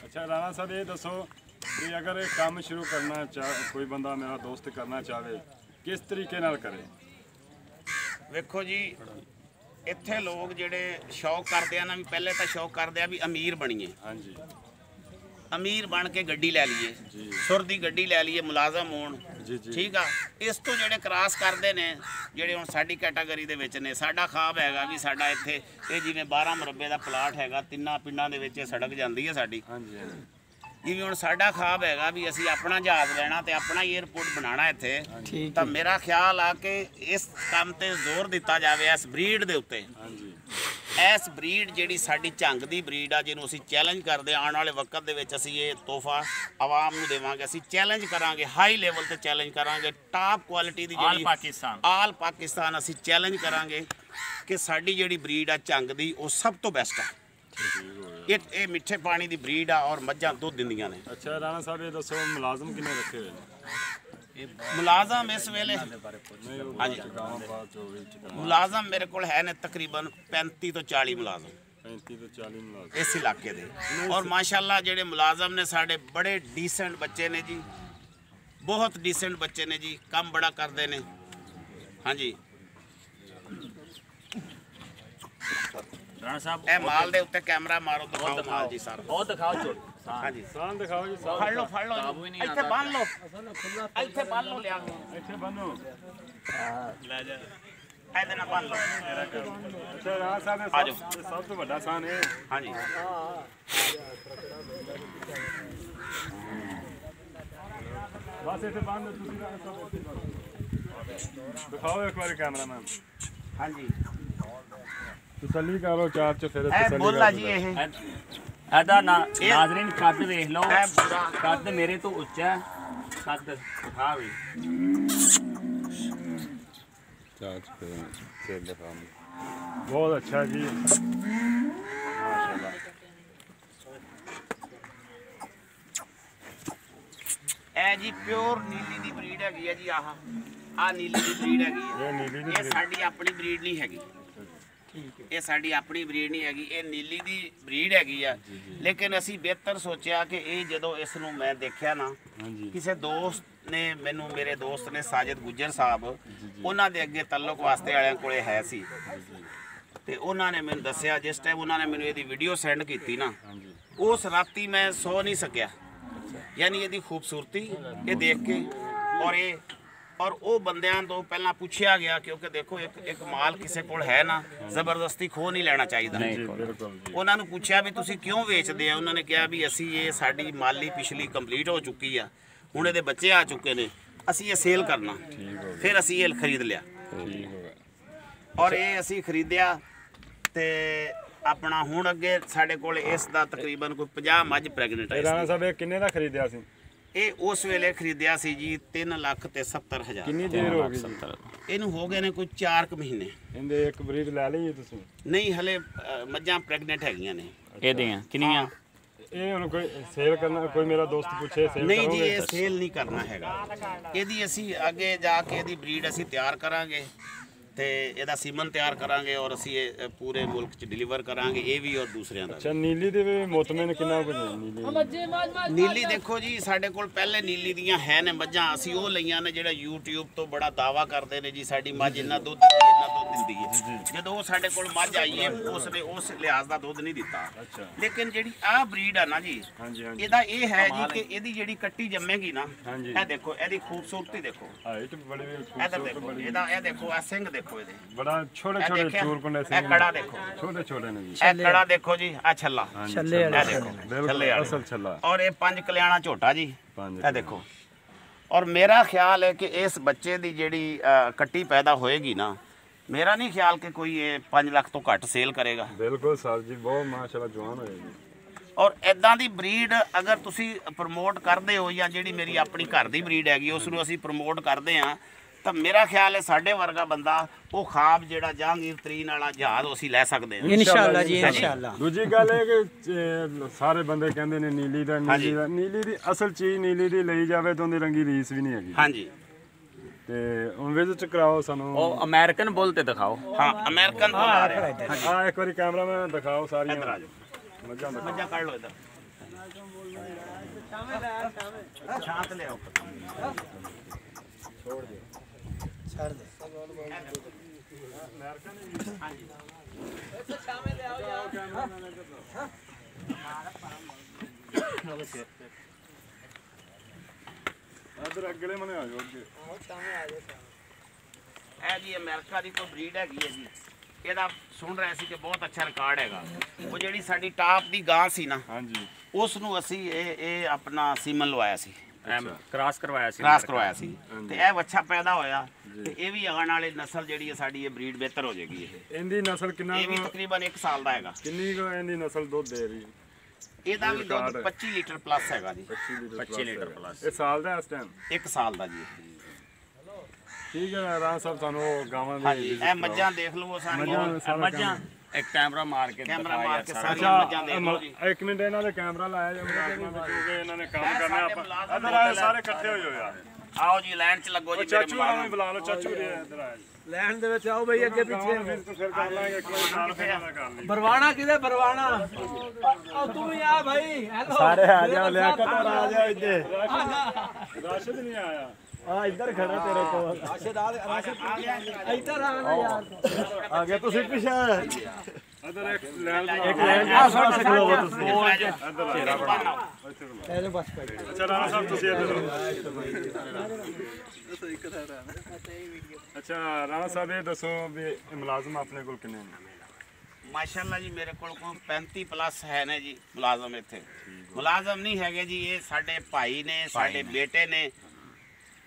ਅੱਛਾ ਰਾਣਾ ਸਾਹਿਬ ਇਹ ਦੱਸੋ ਕਿ ਅਗਰ ਇਹ ਕੰਮ ਸ਼ੁਰੂ ਕਰਨਾ ਕੋਈ ਬੰਦਾ ਮੇਰਾ ਦੋਸਤ ਕਰਨਾ ਚਾਹੇ ਕਿਸ ਤਰੀਕੇ ਨਾਲ ਕਰੇ? ਵੇਖੋ ਜੀ ਇੱਥੇ ਲੋਕ ਜਿਹੜੇ ਸ਼ੌਕ ਕਰਦੇ ਆ ਨਾ, ਵੀ ਪਹਿਲੇ ਤਾਂ ਸ਼ੌਕ ਕਰਦੇ ਆ ਵੀ ਅਮੀਰ ਬਣੀਏ। ਹਾਂਜੀ। ਅਮੀਰ ਬਣ ਕੇ ਗੱਡੀ ਲੈ ਲਈਏ, ਸੁਰ ਦੀ ਗੱਡੀ ਲੈ ਲਈਏ, ਮੁਲਾਜ਼ਮ ਹੋਣ। ਜੀ ਜੀ। ਠੀਕ ਆ। ਇਸ ਤੋਂ ਜਿਹੜੇ ਕ੍ਰਾਸ ਕਰਦੇ ਨੇ, ਜਿਹੜੇ ਹੁਣ ਸਾਡੀ ਕੈਟਾਗਰੀ ਦੇ ਵਿੱਚ ਨੇ, ਸਾਡਾ ਖਾਬ ਹੈਗਾ ਵੀ ਸਾਡਾ ਇੱਥੇ ਇਹ ਜਿਵੇਂ 12 ਮੁਰੱਬੇ ਦਾ ਪਲਾਟ ਹੈਗਾ, 3 ਪਿੰਡਾਂ ਦੇ ਵਿੱਚ ਇਹ ਸੜਕ ਜਾਂਦੀ ਹੈ ਸਾਡੀ। ਹਾਂਜੀ ਹਾਂਜੀ। ਜਿਵੇਂ ਹੁਣ ਸਾਡਾ ਖਾਬ ਹੈਗਾ ਵੀ ਅਸੀਂ ਆਪਣਾ ਜਹਾਜ਼ ਲੈਣਾ ਤੇ ਆਪਣਾ ਹੀ 에ਅਰਪੋਰਟ ਬਣਾਉਣਾ ਇੱਥੇ। ਤਾਂ ਮੇਰਾ ਖਿਆਲ ਆ ਕਿ ਇਸ ਕੰਮ ਤੇ ਜ਼ੋਰ ਦਿੱਤਾ ਜਾਵੇ, ਇਸ ਬਰੀਡ ਦੇ ਉੱਤੇ। ਹਾਂਜੀ। ਇਸ ਬਰੀਡ ਜਿਹੜੀ ਸਾਡੀ ਝੰਗ ਦੀ ਬਰੀਡ ਆ, ਜਿਹਨੂੰ ਅਸੀਂ ਚੈਲੰਜ ਕਰਦੇ ਆਉਣ ਵਾਲੇ ਵਕਤ ਦੇ ਵਿੱਚ ਅਸੀਂ ਇਹ ਤੋਹਫਾ ਆਵਾਮ ਨੂੰ ਦੇਵਾਂਗੇ। ਅਸੀਂ ਚੈਲੰਜ ਕਰਾਂਗੇ, ਹਾਈ ਲੈਵਲ ਤੇ ਚੈਲੰਜ ਕਰਾਂਗੇ, ਟਾਪ ਕੁਆਲਿਟੀ ਦੀ ਜਿਹੜੀ ਆਲ ਪਾਕਿਸਤਾਨ ਅਸੀਂ ਚੈਲੰਜ ਕਰਾਂਗੇ ਕਿ ਸਾਡੀ ਜਿਹੜੀ ਬਰੀਡ ਆ ਝੰਗ ਦੀ ਉਹ ਸਭ ਤੋਂ ਬੈਸਟ ਆ। ਇਹ ਮਿੱਠੇ ਪਾਣੀ ਦੀ ਬਰੀਡ ਆ ਔਰ ਮੱਝਾਂ ਦੁੱਧ ਦਿੰਦੀਆਂ ਨੇ। ਅੱਛਾ ਰਾਣਾ ਸਾਹਿਬ ਇਹ ਦੱਸੋ ਮੁਲਾਜ਼ਮ ਕਿੰਨੇ ਰੱਖੇ ਹੋਏ ਨੇ? ਮੁਲਾਜ਼ਮ ਇਸ ਵੇਲੇ ਹਾਂਜੀ। ਮੁਲਾਜ਼ਮ ਮੇਰੇ ਕੋਲ ਹੈ ਨੇ ਤਕਰੀਬਨ 35 ਤੋਂ 40 ਮੁਲਾਜ਼ਮ। 35 ਤੋਂ 40 ਮੁਲਾਜ਼ਮ ਇਸ ਇਲਾਕੇ ਦੇ। ਔਰ ਮਾਸ਼ਾਅੱਲਾ ਜਿਹੜੇ ਮੁਲਾਜ਼ਮ ਨੇ ਸਾਡੇ ਬੜੇ ਡੀਸੈਂਟ ਬੱਚੇ ਨੇ ਜੀ, ਬਹੁਤ ਡੀਸੈਂਟ ਬੱਚੇ ਨੇ ਜੀ, ਕੰਮ ਬੜਾ ਕਰਦੇ ਨੇ। ਹਾਂਜੀ। ਰਾਣਾ ਸਾਹਿਬ ਇਹ ਮਾਲ ਦੇ ਉੱਤੇ ਕੈਮਰਾ ਮਾਰੋ, ਦਿਖਾਓ ਮਾਲ ਜੀ ਸਾਰਾ। ਉਹ ਦਿਖਾਓ ਚੋਟ। ਹਾਂਜੀ। ਸਾਨ ਦਿਖਾਓ ਜੀ। ਫੜ ਲਓ ਜੀ। ਇੱਥੇ ਬੰਨ ਲਓ, ਇੱਥੇ ਬੰਨ ਲਓ, ਲਿਆ ਇੱਥੇ ਬੰਨੋ। ਲੈ ਜਾ, ਇਹਦੇ ਨਾਲ ਬੰਨ ਲਓ। ਅੱਛਾ ਰਾਣਾ ਸਾਹਿਬ ਆ ਇਹ ਸਭ ਤੋਂ ਵੱਡਾ ਸਾਨ ਹੈ। ਹਾਂਜੀ। ਬਸ ਇੱਥੇ ਬੰਨ ਤੁਸੀਂ ਰਾਣਾ ਸਾਹਿਬ ਇੱਥੇ ਬੰਨੋ। ਦਿਖਾਓ ਇੱਕ ਵਾਰੀ ਕੈਮਰਾਮੈਨ। ਹਾਂਜੀ। ਤਸੱਲੀ ਕਰੋ ਚਾਰ ਚ ਫਿਰ ਇਹ ਬੁੱਲ ਆ ਜੀ ਇਹ। ਇਹਦਾ ਨਾਜ਼ਰੀਨ ਕੱਦ ਵੇਖ ਲਓ, ਇਹ ਬੁਰਾ ਕੱਦ ਮੇਰੇ ਤੋਂ ਉੱਚਾ ਹੈ। ਕੱਦ ਦਿਖਾ ਵੀ ਚਾਰ ਚ ਫਿਰ ਸਿਰ ਦਿਖਾਓ। ਬਹੁਤ ਅੱਛਾ ਜੀ ਮਾਸ਼ਾਅੱਲਾ। ਇਹ ਜੀ ਪਿਓਰ ਨੀਲੀ ਦੀ ਬਰੀਡ ਹੈਗੀ ਹੈ ਜੀ। ਆਹ ਨੀਲੀ ਦੀ ਬਰੀਡ ਹੈਗੀ ਹੈ। ਇਹ ਨੀਲੀ ਦੀ ਇਹ ਸਾਡੀ ਆਪਣੀ ਬਰੀਡ ਨਹੀਂ ਹੈਗੀ। ਇਹ ਸਾਡੀ ਆਪਣੀ ਬਰੀਡ ਨਹੀਂ ਹੈਗੀ, ਇਹ ਨੀਲੀ ਦੀ ਬਰੀਡ ਹੈਗੀ ਆ। ਲੇਕਿਨ ਅਸੀਂ ਬਿਹਤਰ ਸੋਚਿਆ ਕਿ ਇਹ ਜਦੋਂ ਇਸ ਨੂੰ ਮੈਂ ਦੇਖਿਆ ਨਾ, ਕਿਸੇ ਦੋਸਤ ਨੇ ਮੈਨੂੰ, ਮੇਰੇ ਦੋਸਤ ਨੇ ਸਾਜਿਦ ਗੁੱਜਰ ਸਾਹਿਬ, ਉਹਨਾਂ ਦੇ ਅੱਗੇ ਤਲਕ ਵਾਸਤੇ ਵਾਲਿਆਂ ਕੋਲੇ ਹੈ ਸੀ। ਤੇ ਉਹਨਾਂ ਨੇ ਮੈਨੂੰ ਦੱਸਿਆ, ਜਿਸ ਟਾਈਮ ਉਹਨਾਂ ਨੇ ਮੈਨੂੰ ਇਹਦੀ ਵੀਡੀਓ ਸੈਂਡ ਕੀਤੀ ਨਾ, ਉਸ ਰਾਤੀ ਮੈਂ ਸੌ ਨਹੀਂ ਸਕਿਆ। ਯਾਨੀ ਇਹਦੀ ਖੂਬਸੂਰਤੀ ਇਹ ਦੇਖ ਕੇ ਔਰ ਉਹ ਬੰਦਿਆਂ ਤੋਂ ਪਹਿਲਾਂ ਪੁੱਛਿਆ ਗਿਆ, ਕਿਉਂਕਿ ਦੇਖੋ ਇੱਕ ਮਾਲ ਕਿਸੇ ਕੋਲ ਹੈ ਨਾ, ਜ਼ਬਰਦਸਤੀ ਖੋ ਨਹੀਂ ਲੈਣਾ ਚਾਹੀਦਾ। ਉਹਨਾਂ ਨੂੰ ਪੁੱਛਿਆ ਵੀ ਤੁਸੀਂ ਕਿਉਂ ਵੇਚਦੇ ਆ? ਉਹਨਾਂ ਨੇ ਕਿਹਾ ਵੀ ਅਸੀਂ ਇਹ ਸਾਡੀ ਮਾਲੀ ਪਿਛਲੀ ਕੰਪਲੀਟ ਹੋ ਚੁੱਕੀ ਆ, ਹੁਣ ਇਹਦੇ ਬੱਚੇ ਆ ਚੁੱਕੇ ਨੇ, ਅਸੀਂ ਇਹ ਸੇਲ ਕਰਨਾ। ਫਿਰ ਅਸੀਂ ਇਹ ਖਰੀਦ ਲਿਆ ਔਰ ਇਹ ਅਸੀਂ ਖਰੀਦਿਆ ਤੇ ਆਪਣਾ ਹੁਣ ਅੱਗੇ ਸਾਡੇ ਕੋਲ ਇਸ ਦਾ ਤਕਰੀਬਨ ਕੋਈ 50 ਮੱਝ ਪ੍ਰੈਗਨੈਂਟ ਹੈ। ਰਾਣਾ ਸਾਹਿਬ ਇਹ ਕਿੰਨੇ ਦਾ ਖਰੀਦਿਆ ਸੀ? ਇਹ ਉਸ ਵੇਲੇ ਖਰੀਦਿਆ ਸੀ ਜੀ 3,70,000। ਕਿੰਨੀ ਦੇਰ ਹੋ ਗਈ? ਇਹਨੂੰ ਹੋ ਗਏ ਨੇ ਕੋਈ 4 ਕੁ ਮਹੀਨੇ। ਇਹਦੇ ਇੱਕ ਬਰੀਡ ਲੈ ਲਈ ਤੁਸੀਂ? ਨਹੀਂ, ਹਲੇ ਮੱਝਾਂ ਪ੍ਰੈਗਨੈਂਟ ਹੈਗੀਆਂ ਨੇ। ਇਹਦੀਆਂ ਕਿੰਨੀਆਂ? ਇਹ ਹੁਣ ਕੋਈ ਸੇਲ ਕਰਨਾ, ਕੋਈ ਮੇਰਾ ਦੋਸਤ ਪੁੱਛੇ ਸੇਲ ਨਹੀਂ ਜੀ, ਇਹ ਸੇਲ ਨਹੀਂ ਕਰਨਾ ਹੈਗਾ। ਇਹਦੀ ਅਸੀਂ ਅੱਗੇ ਜਾ ਕੇ ਇਹਦੀ ਬਰੀਡ ਅਸੀਂ ਤਿਆਰ ਕਰਾਂਗੇ ਤੇ ਇਹਦਾ ਸੀਮਨ ਤਿਆਰ ਕਰਾਂਗੇ ਔਰ ਅਸੀਂ ਇਹ ਪੂਰੇ ਮੁਲਕ 'ਚ ਡਿਲੀਵਰ ਕਰਾਂਗੇ, ਇਹ ਵੀ ਔਰ ਦੂਸਰਿਆਂ ਦਾ ਅੱਛਾ ਨੀਲੀ ਦੇ ਵੀ ਮੁਤਮਿਨ ਕਿੰਨਾ ਕੁ ਨੀਲੀ ਨੀਲੀ ਦੇਖੋ ਜੀ ਸਾਡੇ ਕੋਲ ਪਹਿਲੇ ਨੀਲੀ ਦੀਆਂ ਹੈ ਨੇ ਮੱਝਾਂ, ਅਸੀਂ ਉਹ ਲਈਆਂ ਨੇ ਜਿਹੜਾ YouTube ਤੋਂ ਬੜਾ ਦਾਵਾ ਕਰਦੇ ਨੇ ਜੀ ਸਾਡੀ ਮੱਝ ਇੰਨਾ ਦੁੱਧ ਦਿੰਦੀ ਇੰਨਾ ਦੁੱਧ ਦਿੰਦੀ ਹੈ। ਜਦੋਂ ਉਹ ਸਾਡੇ ਕੋਲ ਮੱਝ ਆਈ ਹੈ ਉਸਨੇ ਉਸ ਲਿਹਾਜ਼ ਦਾ ਦੁੱਧ ਨਹੀਂ ਦਿੱਤਾ। ਲੇਕਿਨ ਜਿਹੜੀ ਆਹ ਬਰੀਡ ਆ ਨਾ ਜੀ ਇਹਦਾ ਇਹ ਹੈ ਜੀ ਕਿ ਇਹਦੀ ਜਿਹੜੀ ਕੱਟੀ ਜੰਮੇਗੀ ਨਾ, ਇਹ ਦੇਖੋ ਇਹਦੀ ਖੂਬਸੂਰਤੀ ਦੇਖੋ, ਹਾਈਟ ਬੜੀ ਇਹਦਾ ਦੇਖੋ ਇਹਦਾ ਇਹ ਦੇਖੋ ਆ ਸਿੰਘ ਦੇਖੋ ਇਹਦੇ ਬੜਾ ਛੋਟੇ ਛੋਟੇ ਚੂਰਕੁੰਡੇ ਸਿੰਘ, ਇਹ ਕੜਾ ਦੇਖੋ ਛੋਟੇ ਛੋਟੇ ਨੇ ਜੀ, ਇਹ ਕੜਾ ਦੇਖੋ ਜੀ ਆ ਛੱਲਾ ਛੱਲੇ ਵਾਲਾ ਛੱਲੇ ਵਾਲਾ ਅਸਲ ਛੱਲਾ, ਔਰ ਇਹ 5 ਕਲਿਆਣਾ ਝੋਟਾ ਜੀ, ਇਹ ਦੇਖੋ। ਔਰ ਮੇਰਾ ਖਿਆਲ ਹੈ ਕਿ ਇਸ ਬੱਚੇ ਦੀ ਜਿਹੜੀ ਕੱਟੀ ਪੈਦਾ ਹੋਏਗੀ ਨਾ, ਮੇਰਾ ਨਹੀਂ ਖਿਆਲ ਕਿ ਕੋਈ ਇਹ 5 ਲੱਖ ਤੋਂ ਘੱਟ ਸੇਲ ਕਰੇਗਾ। ਬਿਲਕੁਲ ਸਰ ਜੀ ਬਹੁਤ ਮਾਸ਼ਾਅੱਲਾ ਜਵਾਨ ਹੋਏਗੀ। ਔਰ ਇਦਾਂ ਦੀ ਬਰੀਡ ਅਗਰ ਤੁਸੀਂ ਪ੍ਰਮੋਟ ਕਰਦੇ ਹੋ ਜਾਂ ਜਿਹੜੀ ਮੇਰੀ ਆਪਣੀ ਘਰ ਦੀ ਬਰੀਡ ਹੈਗੀ ਉਸ ਨੂੰ ਅਸੀਂ ਪ੍ਰਮੋਟ ਕਰਦੇ ਆ ਤਾਂ ਮੇਰਾ ਖਿਆਲ ਹੈ ਸਾਡੇ ਵਰਗਾ ਬੰਦਾ ਉਹ ਖਾਬ ਜਿਹੜਾ ਜਹਾਂਗੀਰ ਤਰੀਨ ਵਾਲਾ ਜਹਾਜ਼ ਅਸੀਂ ਲੈ ਸਕਦੇ ਹਾਂ ਇਨਸ਼ਾਅੱਲਾ ਜੀ ਇਨਸ਼ਾਅੱਲਾ। ਦੂਜੀ ਗੱਲ ਇਹ ਕਿ ਸਾਰੇ ਬੰਦੇ ਕਹਿੰਦੇ ਨੇ ਨੀਲੀ ਦਾ ਨੀਲੀ ਦੀ ਅਸਲ ਚੀਜ਼ ਨੀਲੀ ਦੀ ਲਈ ਜਾਵੇ ਤਾਂ ਉਹਦੀ ਰੰਗੀ ਰੀਸ ਵੀ ਨਹੀਂ ਹੈਗੀ। ਹਾਂਜੀ ਤੇ ਹੁਣ ਵਿਜ਼ਿਟ ਕਰਾਓ ਸਾਨੂੰ, ਉਹ ਅਮਰੀਕਨ ਬੁੱਲ ਤੇ ਦਿਖਾਓ। ਹਾਂ ਅਮਰੀਕਨ ਬੁੱਲ ਆ ਰਿਹਾ। ਹਾਂ ਇੱਕ ਵਾਰੀ ਕੈਮਰਾਮੈਨ ਦਿਖਾਓ ਸਾਰੀਆਂ ਮੱਝਾਂ ਮੱਝਾਂ ਕੱਢ ਲਓ ਇਧਰ ਸ਼ਾਂਤ ਲਿਆਓ ਛੋੜ ਦੇ ਛੱਡ ਦੇ ਹਾਂਜੀ ਇੱਥੇ ਸ਼ਾਮੇ ਲਿਆਓ ਯਾਰ ਕੈਮਰਾਮੈਨ ਇਧਰ ਅਗਲੇ ਮਨੇ ਆ ਜਾਓ ਅੱਗੇ ਇਹ ਜੀ ਅਮਰੀਕਾ ਦੀ ਕੋਈ ਬਰੀਡ ਹੈਗੀ ਹੈ ਜੀ, ਇਹਦਾ ਸੁਣ ਰਹੇ ਸੀ ਕਿ ਬਹੁਤ ਅੱਛਾ ਰਿਕਾਰਡ ਹੈਗਾ। ਉਹ ਜਿਹੜੀ ਸਾਡੀ ਟਾਪ ਦੀ ਗਾਂ ਸੀ ਨਾ, ਹਾਂਜੀ ਉਸ ਨੂੰ ਅਸੀਂ ਇਹ ਆਪਣਾ ਸੀਮਨ ਲਵਾਇਆ ਸੀ, ਕ੍ਰਾਸ ਕਰਵਾਇਆ ਸੀ ਤੇ ਇਹ ਬੱਚਾ ਪੈਦਾ ਹੋਇਆ ਤੇ ਇਹ ਵੀ ਆਉਣ ਵਾਲੀ ਨਸਲ ਜਿਹੜੀ ਹੈ ਸਾਡੀ ਇਹ ਬਰੀਡ ਬਿਹਤਰ ਹੋ ਜਾਏਗੀ। ਇਹਦੀ ਨਸਲ ਕਿੰਨਾ, ਇਹ ਵੀ ਤਕਰੀਬਨ 1 ਸਾਲ ਦਾ ਹੈਗਾ। ਕਿੰਨੀ ਕੁ ਇਹਦੀ ਨਸਲ ਦੁੱਧ ਦੇ ਰਹੀ? ਇਹਦਾ ਵੀ ਦੁੱਧ 25 ਲੀਟਰ ਪਲੱਸ ਹੈਗਾ ਜੀ, 25 ਲੀਟਰ ਪਲੱਸ। ਇਹ ਸਾਲ ਦਾ ਇਸ ਟਾਈਮ 1 ਸਾਲ ਦਾ ਜੀ। ਠੀਕ ਹੈ ਰਾਣਾ ਸਾਹਿਬ ਸਾਨੂੰ ਗਾਵਾਂ ਦੀ ਹਾਂਜੀ ਇਹ ਮੱਝਾਂ ਦੇਖ ਲਵੋ ਸਾਰੀਆਂ ਮੱਝਾਂ ਇੱਕ ਕੈਮਰਾ ਮਾਰ ਕੇ ਕੈਮਰਾ ਮਾਰ ਕੇ ਸਾਰੀਆਂ ਮੱਝਾਂ ਦੇਖ ਲਓ ਜੀ। ਇੱਕ ਮਿੰਟ ਇਹਨਾਂ ਦੇ ਕੈਮਰਾ ਲਾਇਆ ਜੀ ਕਿਉਂਕਿ ਇਹਨਾਂ ਨੇ ਕੰਮ ਕਰਨਾ ਆਪਾਂ ਇੱਧਰ ਸਾਰੇ ਇਕੱਠੇ ਹੋਏ ਹੋਏ ਆ। ਆਓ ਜੀ ਲਾਈਨ 'ਚ ਲੱਗੋ ਜੀ। ਚਾਚੂ ਨੂੰ ਵੀ ਬੁਲਾ ਲਓ, ਚਾਚੂ ਵੀ ਇੱਧਰ ਆਇਆ ਜੀ ਲੈਣ ਦੇ ਵਿੱਚ ਆਓ ਬਈ ਅੱਗੇ ਪਿੱਛੇ ਫਿਰ ਕਰ ਲਾਂਗੇ ਇੱਕ ਵਾਰੀ ਨਾਲ ਫਿਰ ਕਰ ਲਈ। ਬਰਵਾਣਾ ਕਿਹਦੇ ਬਰਵਾਣਾ ਉਹ ਤੂੰ ਵੀ ਆ ਭਾਈ ਹੈਲੋ ਸਾਰੇ ਆ ਜਾਓ ਲਿਆਕਤ ਆ ਜਾਓ ਇੱਥੇ। ਰਾਸ਼ਦ ਨਹੀਂ ਆਇਆ ਆ ਇੱਧਰ ਖੜਾ ਤੇਰੇ ਕੋਲ ਰਾਸ਼ਦ ਇੱਧਰ ਆ ਨਾ ਯਾਰ ਆ ਗਿਆ ਤੁਸੀਂ ਪਿੱਛੇ ਇੱਧਰ ਇੱਕ ਲਾਈਨ ਆ ਸਾਡਾ ਖਲੋਵੋ ਤੁਸੀਂ ਇੱਧਰ ਤੇਰਾ ਬਣਾ ਲੈ ਲਓ ਬਸ ਭਾਈ। ਅੱਛਾ ਰਾਣਾ ਸਾਹਿਬ ਤੁਸੀਂ ਇੱਧਰ ਅੱਛਾ ਰਾਣਾ ਸਾਹਿਬ ਇਹ ਦੱਸੋ ਵੀ ਮੁਲਾਜ਼ਮ ਆਪਣੇ ਕੋਲ ਕਿੰਨੇ ਨੇ? ਮਾਸ਼ਾਅੱਲਾ ਜੀ ਮੇਰੇ ਕੋਲ 35 ਪਲੱਸ ਹੈ ਨੇ ਜੀ ਮੁਲਾਜ਼ਮ। ਇੱਥੇ ਮੁਲਾਜ਼ਮ ਨਹੀਂ ਹੈਗੇ ਜੀ, ਇਹ ਸਾਡੇ ਭਾਈ ਨੇ, ਸਾਡੇ ਬੇਟੇ ਨੇ।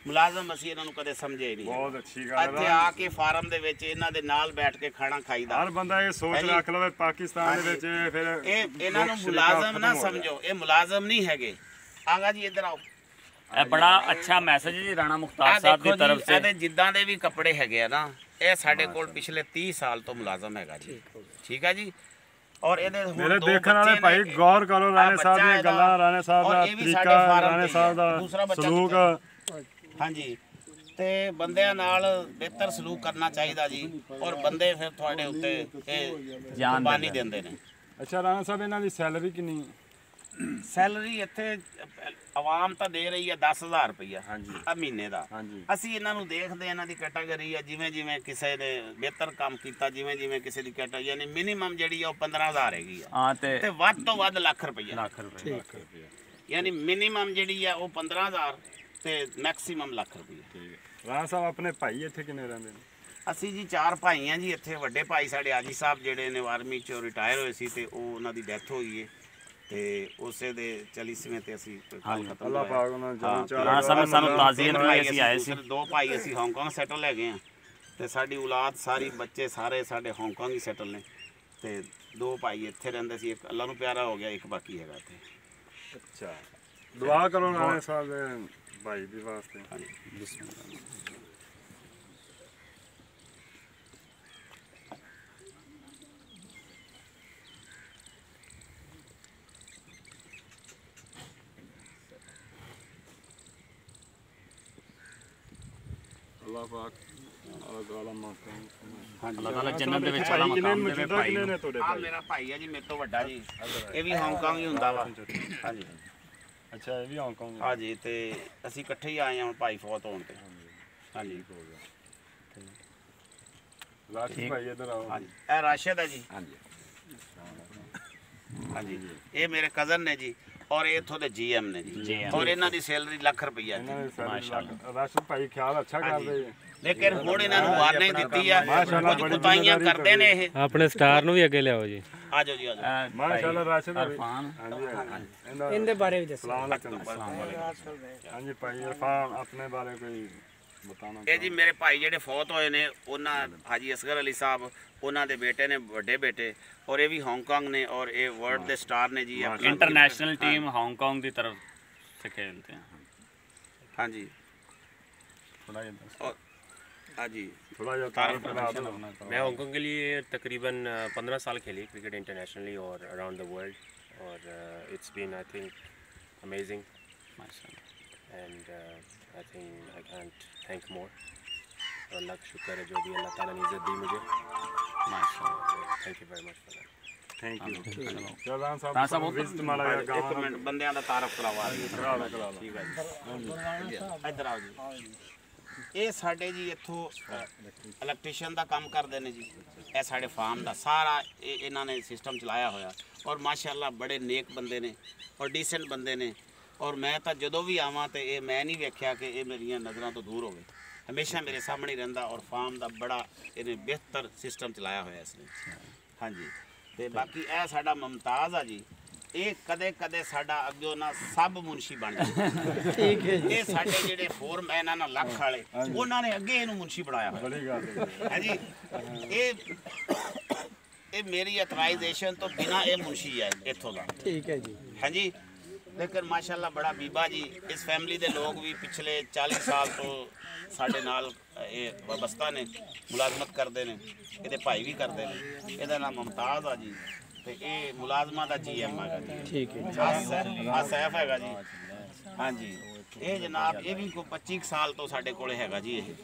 ਮੁਲਾਜ਼ਮ ਅਸੀਂ ਇਹਨਾਂ ਨੂੰ ਕਦੇ ਸਮਝੇ ਨਹੀਂ। ਬਹੁਤ ਅੱਛੀ ਗੱਲ ਹੈ। ਇੱਥੇ ਆ ਕੇ ਫਾਰਮ ਦੇ ਵਿੱਚ ਇਹਨਾਂ ਦੇ ਨਾਲ ਬੈਠ ਕੇ ਖਾਣਾ ਖਾਈਦਾ। ਹਰ ਬੰਦਾ ਇਹ ਸੋਚ ਰੱਖ ਲਵੇ ਪਾਕਿਸਤਾਨ ਦੇ ਵਿੱਚ ਫਿਰ ਇਹ ਇਹਨਾਂ ਨੂੰ ਮੁਲਾਜ਼ਮ ਨਾ ਸਮਝੋ, ਇਹ ਮੁਲਾਜ਼ਮ ਨਹੀਂ ਹੈਗੇ। ਆਗਾ ਜੀ ਇੱਧਰ ਆਓ। ਇਹ ਬੜਾ ਅੱਛਾ ਮੈਸੇਜ ਜੀ ਰਾਣਾ ਮੁਖਤਾਰ ਸਾਹਿਬ ਦੀ ਤਰਫ ਸੇ। ਇਹਦੇ ਜਿੱਦਾਂ ਦੇ ਵੀ ਕੱਪੜੇ ਹੈਗੇ ਆ ਨਾ, ਇਹ ਸਾਡੇ ਕੋਲ ਪਿਛਲੇ 30 ਸਾਲ ਤੋਂ ਮੁਲਾਜ਼ਮ ਹੈਗਾ ਜੀ। ਠੀਕ ਹੈ ਜੀ। ਔਰ ਇਹਦੇ ਮੇਰੇ ਦੇਖਣ ਵਾਲੇ ਭਾਈ ਗੌਰ ਕਰੋ ਰਾਣੇ ਸਾਹਿਬ ਦੀਆਂ ਗੱਲਾਂ, ਰਾਣੇ ਸਾਹਿਬ ਦਾ ਤਰੀਕਾ, ਰਾਣੇ ਸਾਹਿਬ ਦਾ ਸਲੂਕ। ਹਾਂਜੀ ਤੇ ਬੰਦਿਆਂ ਨਾਲ ਬਿਹਤਰ ਸਲੂਕ ਕਰਨਾ ਚਾਹੀਦਾ ਜੀ। ਔਰ ਬੰਦੇ ਫਿਰ ਤੁਹਾਡੇ ਉੱਤੇ ਇਹ ਕੁਰਬਾਨੀ ਦਿੰਦੇ ਨੇ। ਅੱਛਾ ਰਾਣਾ ਸਾਹਿਬ ਇਹਨਾਂ ਦੀ ਸੈਲਰੀ ਕਿੰਨੀ? ਸੈਲਰੀ ਇੱਥੇ ਆਵਾਮ ਤਾਂ ਦੇ ਰਹੀ ਹੈ 10,000 ਰੁਪਈਆ ਆ ਮਹੀਨੇ ਦਾ। ਅਸੀਂ ਇਹਨਾਂ ਨੂੰ ਦੇਖਦੇ ਇਹਨਾਂ ਦੀ ਕੈਟਾਗਰੀ ਆ, ਜਿਵੇਂ ਜਿਵੇਂ ਕਿਸੇ ਨੇ ਬਿਹਤਰ ਕੰਮ ਕੀਤਾ, ਜਿਵੇਂ ਜਿਵੇਂ ਕਿਸੇ ਦੀ ਕੈਟਾਗਰੀ ਯਾਨੀ ਮਿਨੀਮਮ ਜਿਹੜੀ ਆ ਉਹ 15,000 ਹੈਗੀ ਆ। ਹਾਂ ਤੇ ਵੱਧ ਤੋਂ ਵੱਧ ਲੱਖ ਰੁਪਈਆ। ਯਾਨੀ ਮਿਨੀਮਮ ਜਿਹੜੀ ਆ ਉਹ 15,000 ਤੇ ਮੈਕਸਿਮਮ ਲੱਖ ਰੁਪਈਆ। ਰਾਣਾ ਸਾਹਿਬ ਆਪਣੇ ਭਾਈ ਇੱਥੇ ਕਿੰਨੇ ਰਹਿੰਦੇ ਨੇ? ਅਸੀਂ ਜੀ 4 ਭਾਈ ਆ ਜੀ ਇੱਥੇ। ਵੱਡੇ ਭਾਈ ਸਾਡੇ ਆਜੀ ਸਾਹਿਬ ਜਿਹੜੇ ਨੇ ਆਰਮੀ ਚੋਂ ਰਿਟਾਇਰ ਹੋਏ ਸੀ ਤੇ ਉਹ ਉਹਨਾਂ ਦੀ ਡੈਥ ਹੋ ਗਈ ਹੈ ਤੇ ਉਸੇ ਦੇ 40ਵੇਂ ਤੇ ਅਸੀਂ ਅੱਲਾਹ ਪਾਕ ਉਹਨਾਂ ਨੂੰ ਰਾਣਾ ਸਾਹਿਬ ਸਾਨੂੰ ਤਾਜ਼ੀਅਤ ਵੀ ਅਸੀਂ ਆਏ ਸੀ। 2 ਭਾਈ ਅਸੀਂ ਹਾਂਗਕਾਂਗ ਸੈਟਲ ਲੈ ਗਏ ਆ ਤੇ ਸਾਡੀ ਔਲਾਦ ਸਾਰੀ ਬੱਚੇ ਸਾਰੇ ਸਾਡੇ ਹਾਂਗਕਾਂਗ ਹੀ ਸੈਟਲ ਨੇ ਤੇ 2 ਭਾਈ ਇੱਥੇ ਰਹਿੰਦੇ ਸੀ। ਇੱਕ ਅੱਲਾਹ ਨੂੰ ਪਿਆਰਾ ਹੋ ਗਿਆ, ਇੱਕ ਬਾਕੀ ਹੈਗਾ ਇੱਥੇ। ਅੱਛਾ ਦੁਆ ਕਰੋ ਰਾਣਾ ਸਾਹਿਬ ਦੇ ਭਾਈ ਦੇ ਵਾਸਤੇ। अल्लाह पाक ਅੱਲਾਹ ਤਾਲਾ ਜੰਨਤ ਦੇ ਵਿੱਚ ਵਾਲਾ ਮਕਾਮ ਦੇਵੇ ਭਾਈ ਨੂੰ। ਆ ਮੇਰਾ ਭਾਈ ਹੈ ਜੀ, ਮੇਰੇ ਤੋਂ ਵੱਡਾ ਜੀ, ਇਹ ਵੀ ਹਾਂਗਕਾਂਗ ਹੀ ਹੁੰਦਾ ਵਾ। ਹਾਂਜੀ ਅੱਛਾ, ਇਹ ਵੀ ਹਾਂਗਕਾਂਗ। ਹਾਂਜੀ, ਤੇ ਅਸੀਂ ਇਕੱਠੇ ਹੀ ਆਏ ਹਾਂ ਹੁਣ ਭਾਈ ਫੌਤ ਹੋਣ ਤੇ। ਹਾਂਜੀ ਰਾਸ਼ਿਦ ਭਾਈ ਇੱਧਰ ਆਓ। ਹਾਂਜੀ, ਇਹ ਰਾਸ਼ਿਦ ਹੈ ਜੀ। ਹਾਂਜੀ ਹਾਂਜੀ, ਇਹ ਮੇਰੇ ਕਜ਼ਨ ਨੇ ਜੀ, ਔਰ ਇਹ ਇੱਥੋਂ ਦੇ ਜੀਐਮ ਨੇ ਜੀ, ਔਰ ਇਹਨਾਂ ਦੀ ਸੈਲਰੀ ਲੱਖ ਰੁਪਈਆ ਜੀ। ਮਾਸ਼ਾਅੱਲਾ। ਰਾਸ਼ਿਦ ਭਾਈ ਖਿਆਲ ਅੱਛਾ ਕਰਦੇ ਜੀ। ਲੇਕਿਨ ਹੁਣ ਇਹਨਾਂ ਨੂੰ ਵਾਰਨਿੰਗ ਦਿੱਤੀ ਆ, ਕੁਝ ਕੁਤਾਈਆਂ ਕਰਦੇ ਨੇ ਇਹ। ਆਪਣੇ ਸਟਾਰ ਨੂੰ ਵੀ ਅੱਗੇ ਲਿਆਓ ਜੀ। ਆਜੋ ਜੀ ਆਜੋ। ਮਾਸ਼ਾਅੱਲਾ ਰਾਸ਼ਿਦ ਇਰਫਾਨ ਇਹਦੇ ਬਾਰੇ ਵੀ ਦੱਸੋ। ਹਾਂਜੀ ਭਾਈ ਇਰਫਾਨ, ਆਪਣੇ ਬਾਰੇ ਕੋਈ ਬਤਾਨਾ। ਇਹ ਜੀ ਮੇਰੇ ਭਾਈ ਜਿਹੜੇ ਫੌਤ ਹੋਏ ਨੇ, ਉਹਨਾਂ ਹਾਜੀ ਅਸਗਰ ਅਲੀ ਸਾਹਿਬ, ਉਹਨਾਂ ਦੇ ਬੇਟੇ ਨੇ, ਵੱਡੇ ਬੇਟੇ, ਔਰ ਇਹ ਵੀ ਹਾਂਗਕਾਂਗ ਨੇ, ਔਰ ਇਹ ਵਰਲਡ ਦੇ ਸਟਾਰ ਨੇ ਜੀ। इंटरनेशनल टीम हांगकांग की तरफ से खेलते हैं। हाँ जी, थोड़ा जिहा और हाँ जी, थोड़ा जिहा तारीफ करा दो। मैं हांगकांग के लिए तकरीबन 15 साल खेली क्रिकेट इंटरनेशनली और अराउंड द वर्ल्ड, और it's been I think amazing and I think I can't thank more. अल्लाह का शुक्र है जो भी अल्लाह ताला ने इज़्ज़त दी मुझे। माशाल्लाह, thank you very much for that. Thank you. चल राना राना साहब साहब, विजिट माला या एक गाँव मिनट बंदियां ਦਾ ਤਾਰਫ ਕਰਾਵਾ ਜੀ। करा लो। ਠੀਕ ਹੈ ਜੀ, ਇੱਧਰ ਆਓ ਜੀ। ਇਹ ਸਾਡੇ ਜੀ ਇੱਥੋਂ ਇਲੈਕਟ੍ਰੀਸ਼ੀਅਨ ਦਾ ਕੰਮ ਕਰਦੇ ਨੇ ਜੀ। ਇਹ ਸਾਡੇ ਫਾਰਮ ਦਾ ਸਾਰਾ ਇਹਨਾਂ ਨੇ ਸਿਸਟਮ ਚਲਾਇਆ ਹੋਇਆ, ਔਰ ਮਾਸ਼ਾਅੱਲਾ ਬੜੇ ਨੇਕ ਬੰਦੇ ਨੇ, ਔਰ ਡੀਸੈਂਟ ਬੰਦੇ ਨੇ। ਔਰ ਮੈਂ ਤਾਂ ਜਦੋਂ ਵੀ ਆਵਾਂ ਤੇ ਇਹ ਮੈਂ ਨਹੀਂ ਵੇਖਿਆ ਕਿ ਇਹ ਮੇਰੀਆਂ ਨਜ਼ਰਾਂ ਤੋਂ ਦੂਰ ਹੋਵੇ, ਹਮੇਸ਼ਾ ਮੇਰੇ ਸਾਹਮਣੇ ਰਹਿੰਦਾ। ਔਰ ਫਾਰਮ ਦਾ ਬੜਾ ਇਹਨੇ ਬਿਹਤਰ ਸਿਸਟਮ ਚਲਾਇਆ ਹੋਇਆ ਇਸਨੇ। ਹਾਂਜੀ, ਤੇ ਬਾਕੀ ਇਹ ਸਾਡਾ ਮੁਮਤਾਜ਼ ਆ ਜੀ, ਇਹ ਕਦੇ ਕਦੇ ਸਾਡਾ ਅੱਗਿਓਂ ਨਾ ਸਭ ਮੁਨਸ਼ੀ ਬਣ ਜਾਂਦਾ। ਠੀਕ ਹੈ ਜੀ। ਇਹ ਸਾਡੇ ਜਿਹੜੇ ਫੋਰਮੈਨ ਆ ਨਾ ਲੱਖ ਵਾਲੇ, ਉਹਨਾਂ ਨੇ ਅੱਗੇ ਇਹਨੂੰ ਮੁਨਸ਼ੀ ਬਣਾਇਆ ਹੋਇਆ बड़ी गल ਹੈ ਜੀ। ਇਹ ਮੇਰੀ ਅਥਰਾਈਜ਼ੇਸ਼ਨ ਤੋਂ ਬਿਨਾ ਇਹ ਮੁਨਸ਼ੀ ਹੈ ਇੱਥੋਂ ਦਾ। ਠੀਕ ਹੈ ਜੀ। ਹਾਂਜੀ, ਲੇਕਿਨ ਮਾਸ਼ਾਅੱਲਾ ਬੜਾ ਬੀਬਾ ਜੀ, ਇਸ ਫੈਮਿਲੀ ਦੇ ਲੋਕ ਵੀ ਪਿਛਲੇ 40 ਸਾਲ ਤੋਂ ਸਾਡੇ ਨਾਲ ਇਹ ਵਾਬਸਤਾ ਨੇ, ਮੁਲਾਜ਼ਮਤ ਕਰਦੇ ਨੇ। ਇਹਦੇ ਭਾਈ ਵੀ ਕਰਦੇ ਨੇ। ਇਹਦਾ ਨਾਮ ਮੁਮਤਾਜ਼ ਆ ਜੀ, ਤੇ ਇਹ ਮੁਲਾਜ਼ਮਾਂ ਦਾ ਜੀਐਮ ਹੈਗਾ ਜੀ। ਠੀਕ ਹੈ ਆ ਸੈਫ ਹੈਗਾ ਜੀ। ਹਾਂਜੀ, ਇਹ ਜਨਾਬ ਇਹ ਵੀ ਕੋਈ 25 ਸਾਲ ਤੋਂ ਸਾਡੇ ਕੋਲੇ ਹੈਗਾ ਜੀ ਇਹ।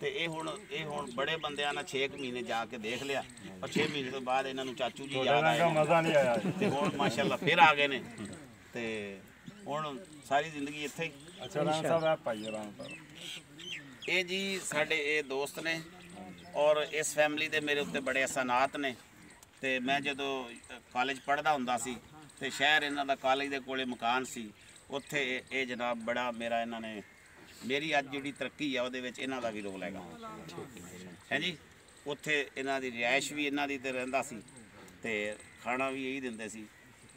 ਤੇ ਇਹ ਹੁਣ ਬੜੇ ਬੰਦਿਆਂ ਨਾਲ 6 ਮਹੀਨੇ ਜਾ ਕੇ ਦੇਖ ਲਿਆ, ਔਰ 6 ਮਹੀਨੇ ਤੋਂ ਬਾਅਦ ਇਹਨਾਂ ਨੂੰ ਚਾਚੂ ਜੀ ਯਾਦ ਆਏ मजा नहीं आया। ਤੇ ਹੁਣ ਮਾਸ਼ਾਅੱਲਾ ਫਿਰ ਆ ਗਏ ਨੇ, ਤੇ ਹੁਣ ਸਾਰੀ ਜ਼ਿੰਦਗੀ ਇੱਥੇ ਹੀ। अच्छा राना साहब आप पाइए राना साहब। ਇਹ ਜੀ ਸਾਡੇ ਇਹ ਦੋਸਤ ਨੇ, ਔਰ ਇਸ ਫੈਮਿਲੀ ਦੇ ਮੇਰੇ ਉੱਤੇ ਬੜੇ ਅਹਿਸਾਨਾਤ ਨੇ। ਤੇ ਮੈਂ ਜਦੋਂ ਕਾਲਜ ਪੜ੍ਹਦਾ ਹੁੰਦਾ ਸੀ ਤੇ ਸ਼ਹਿਰ ਇਹਨਾਂ ਦਾ ਕਾਲਜ ਦੇ ਕੋਲੇ ਮਕਾਨ ਸੀ, ਉੱਥੇ ਇਹ ਜਨਾਬ ਬੜਾ ਮੇਰਾ ਇਹਨਾਂ ਨੇ, ਮੇਰੀ ਅੱਜ ਜਿਹੜੀ ਤਰੱਕੀ ਆ ਉਹਦੇ ਵਿੱਚ ਇਹਨਾਂ ਦਾ ਵੀ ਰੋਲ ਹੈਗਾ ਹੈ ਜੀ। ਉੱਥੇ ਇਹਨਾਂ ਦੀ ਰਿਹਾਇਸ਼ ਵੀ ਇਹਨਾਂ ਦੀ ਤੇ ਰਹਿੰਦਾ ਸੀ, ਤੇ ਖਾਣਾ ਵੀ ਇਹੀ ਦਿੰਦੇ ਸੀ,